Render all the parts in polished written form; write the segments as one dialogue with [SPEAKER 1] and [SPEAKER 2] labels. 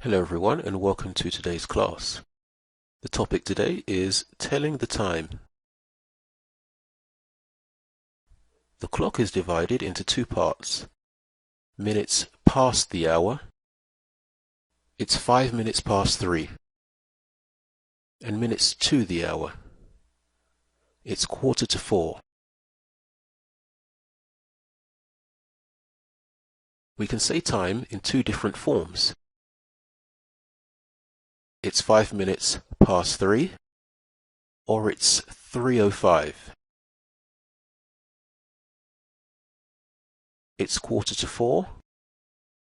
[SPEAKER 1] Hello everyone and welcome to today's class. The topic today is telling the time. The clock is divided into two parts. Minutes past the hour. It's 5 minutes past 3. And minutes to the hour. It's 4:45. We can say time in two different forms. It's 5 minutes past 3 or it's 3:05. It's 4:45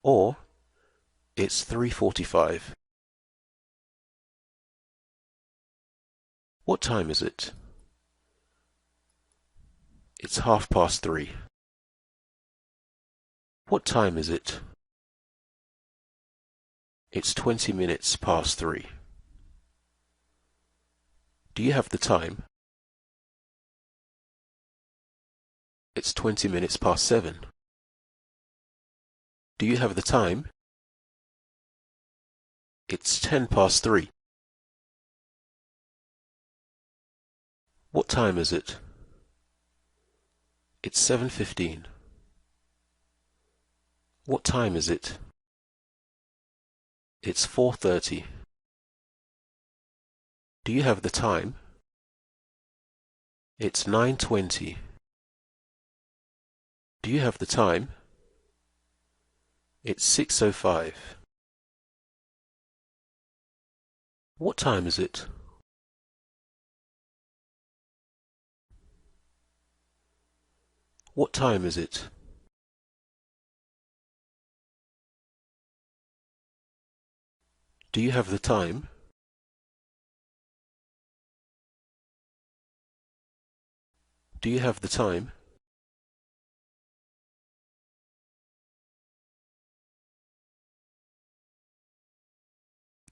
[SPEAKER 1] or it's 3:45. What time is it? It's 3:30. What time is it? It's 20 minutes past 3. Do you have the time? It's 20 minutes past 7. Do you have the time? It's 10 past 3. What time is it? It's 7:15. What time is it? It's 4:30. Do you have the time? It's 9:20. Do you have the time? It's 6:05. What time is it? What time is it? Do you have the time? Do you have the time?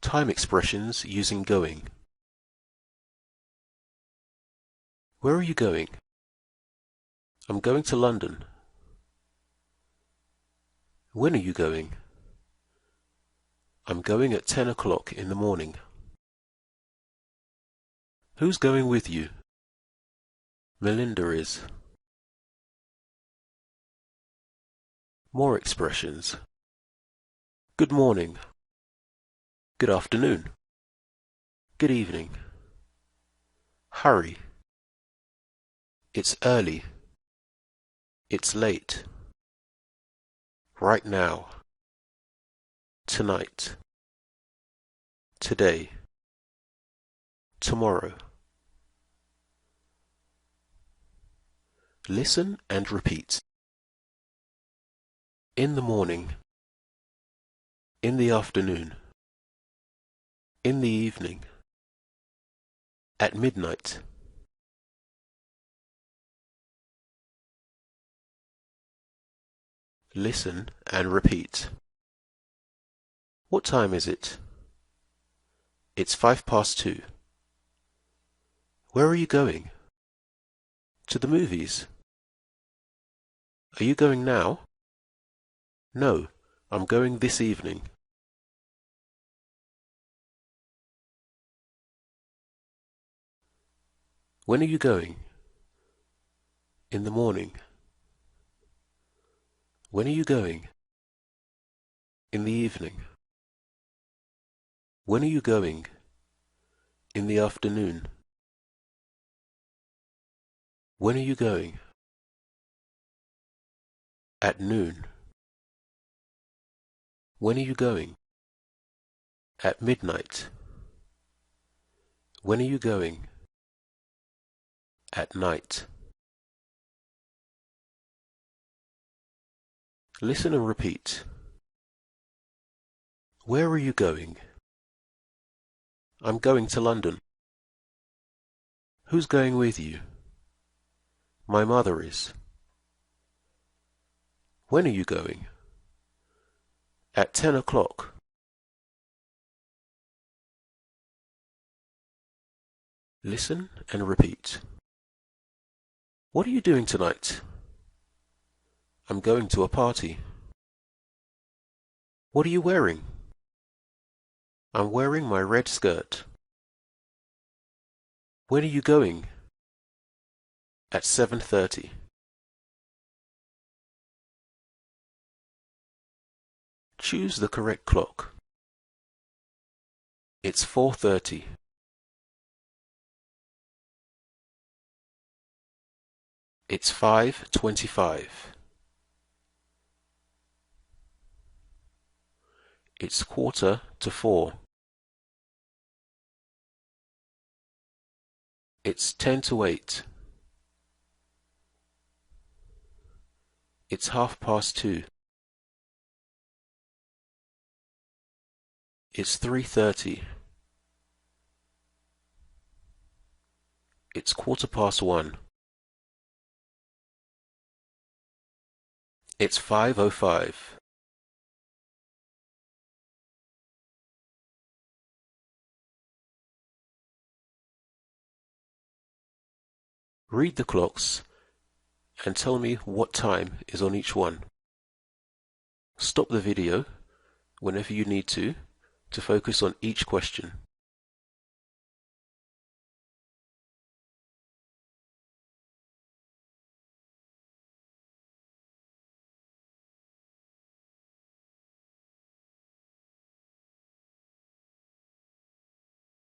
[SPEAKER 1] Time expressions using going. Where are you going? I'm going to London. When are you going? I'm going at 10 o'clock in the morning. Who's going with you? Melinda is. More expressions. Good morning. Good afternoon. Good evening. Hurry. It's early. It's late. Right now. Tonight. Today. Tomorrow. Listen and repeat. In the morning. In the afternoon. In the evening. At midnight. Listen and repeat. What time is it? It's 2:05. Where are you going? To the movies. Are you going now? No, I'm going this evening. When are you going? In the morning. When are you going? In the evening. When are you going? In the afternoon. When are you going? At noon. When are you going? At midnight. When are you going? At night. Listen and repeat. Where are you going? I'm going to London. Who's going with you? My mother is. When are you going? At 10 o'clock. Listen and repeat. What are you doing tonight? I'm going to a party. What are you wearing? I'm wearing my red skirt. When are you going? At 7:30. Choose the correct clock. It's 4:30. It's 5:25. It's 3:45. It's 8:10. It's 2:30. It's 3:30. It's 1:15. It's 5:05. Read the clocks and tell me what time is on each one. Stop the video whenever you need to focus on each question.